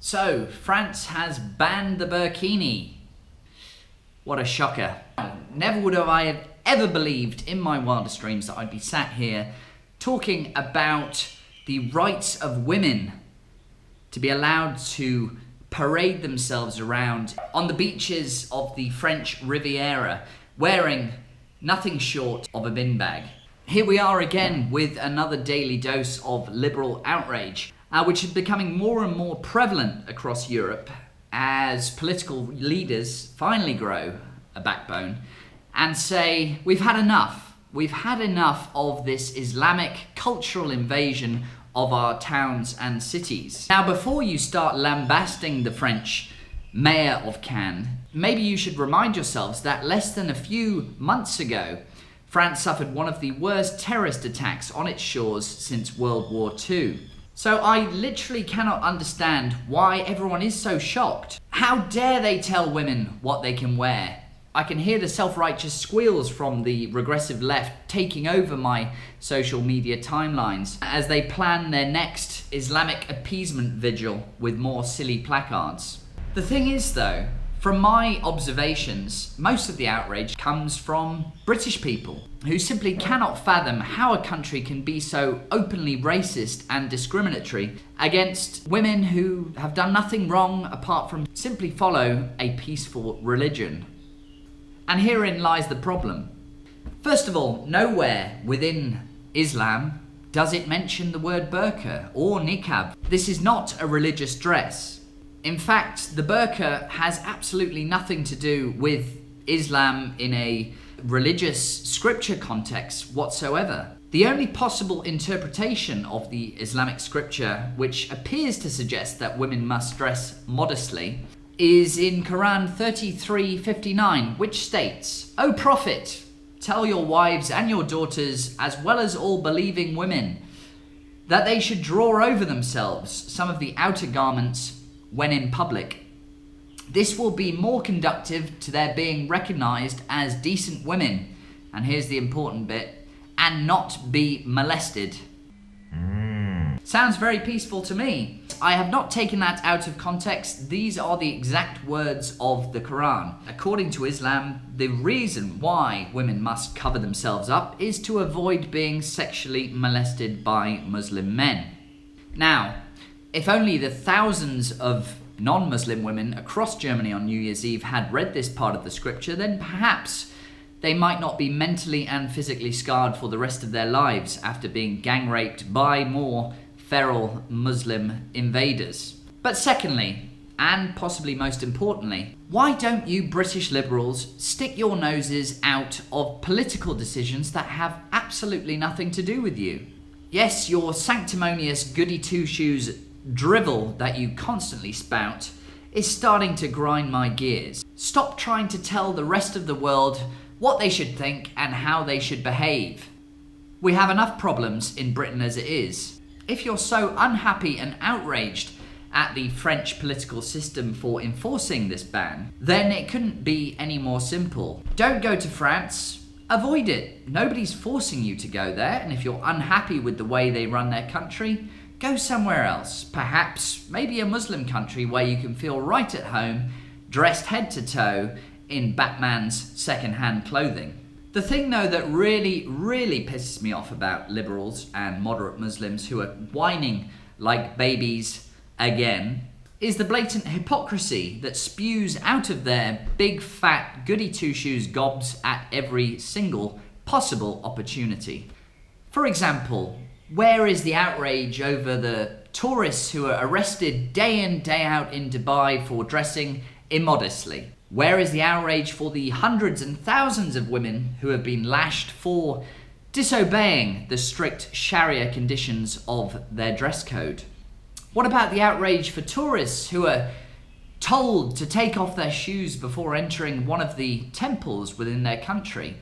So, France has banned the Burkini. What a shocker. Never would have I have ever believed in my wildest dreams that I'd be sat here talking about the rights of women to be allowed to parade themselves around on the beaches of the French Riviera wearing nothing short of a bin bag. Here we are again with another daily dose of liberal outrage, which is becoming more and more prevalent across Europe as political leaders finally grow a backbone and say, we've had enough. We've had enough of this Islamic cultural invasion of our towns and cities. Now, before you start lambasting the French mayor of Cannes, maybe you should remind yourselves that less than a few months ago, France suffered one of the worst terrorist attacks on its shores since World War II. So I literally cannot understand why everyone is so shocked. How dare they tell women what they can wear? I can hear the self-righteous squeals from the regressive left taking over my social media timelines as they plan their next Islamic appeasement vigil with more silly placards. The thing is though, from my observations, most of the outrage comes from British people who simply cannot fathom how a country can be so openly racist and discriminatory against women who have done nothing wrong apart from simply follow a peaceful religion. And herein lies the problem. First of all, nowhere within Islam does it mention the word burqa or niqab. This is not a religious dress. In fact, the burqa has absolutely nothing to do with Islam in a religious scripture context whatsoever. The only possible interpretation of the Islamic scripture which appears to suggest that women must dress modestly is in Quran 33:59, which states, "O Prophet, tell your wives and your daughters, as well as all believing women, that they should draw over themselves some of the outer garments when in public. This will be more conducive to their being recognized as decent women," and here's the important bit, "and not be molested." Sounds very peaceful to me. I have not taken that out of context. These are the exact words of the Quran. According to Islam, the reason why women must cover themselves up is to avoid being sexually molested by Muslim men. Now, if only the thousands of non-Muslim women across Germany on New Year's Eve had read this part of the scripture, then perhaps they might not be mentally and physically scarred for the rest of their lives after being gang raped by more feral Muslim invaders. But secondly, and possibly most importantly, why don't you British liberals stick your noses out of political decisions that have absolutely nothing to do with you? Yes, your sanctimonious goody two-shoes drivel that you constantly spout is starting to grind my gears. Stop trying to tell the rest of the world what they should think and how they should behave. We have enough problems in Britain as it is. If you're so unhappy and outraged at the French political system for enforcing this ban, then it couldn't be any more simple. Don't go to France. Avoid it. Nobody's forcing you to go there, and if you're unhappy with the way they run their country, go somewhere else. Perhaps maybe a Muslim country where you can feel right at home, dressed head to toe in Batman's second-hand clothing. The thing though that really pisses me off about liberals and moderate Muslims who are whining like babies again is the blatant hypocrisy that spews out of their big fat goody two-shoes gobs at every single possible opportunity. For example, where is the outrage over the tourists who are arrested day in, day out in Dubai for dressing immodestly? Where is the outrage for the hundreds and thousands of women who have been lashed for disobeying the strict Sharia conditions of their dress code? What about the outrage for tourists who are told to take off their shoes before entering one of the temples within their country?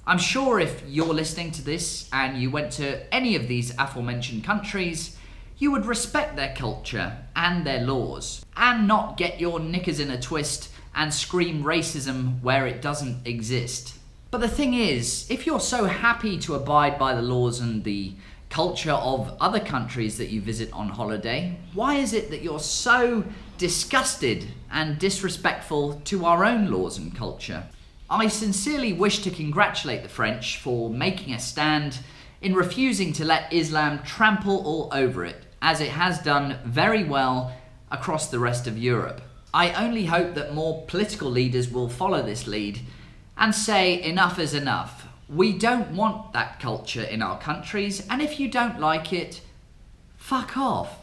I'm sure if you're listening to this and you went to any of these aforementioned countries, you would respect their culture and their laws and not get your knickers in a twist and scream racism where it doesn't exist. But the thing is, if you're so happy to abide by the laws and the culture of other countries that you visit on holiday, why is it that you're so disgusted and disrespectful to our own laws and culture? I sincerely wish to congratulate the French for making a stand in refusing to let Islam trample all over it, as it has done very well across the rest of Europe. I only hope that more political leaders will follow this lead and say enough is enough. We don't want that culture in our countries, and if you don't like it, fuck off.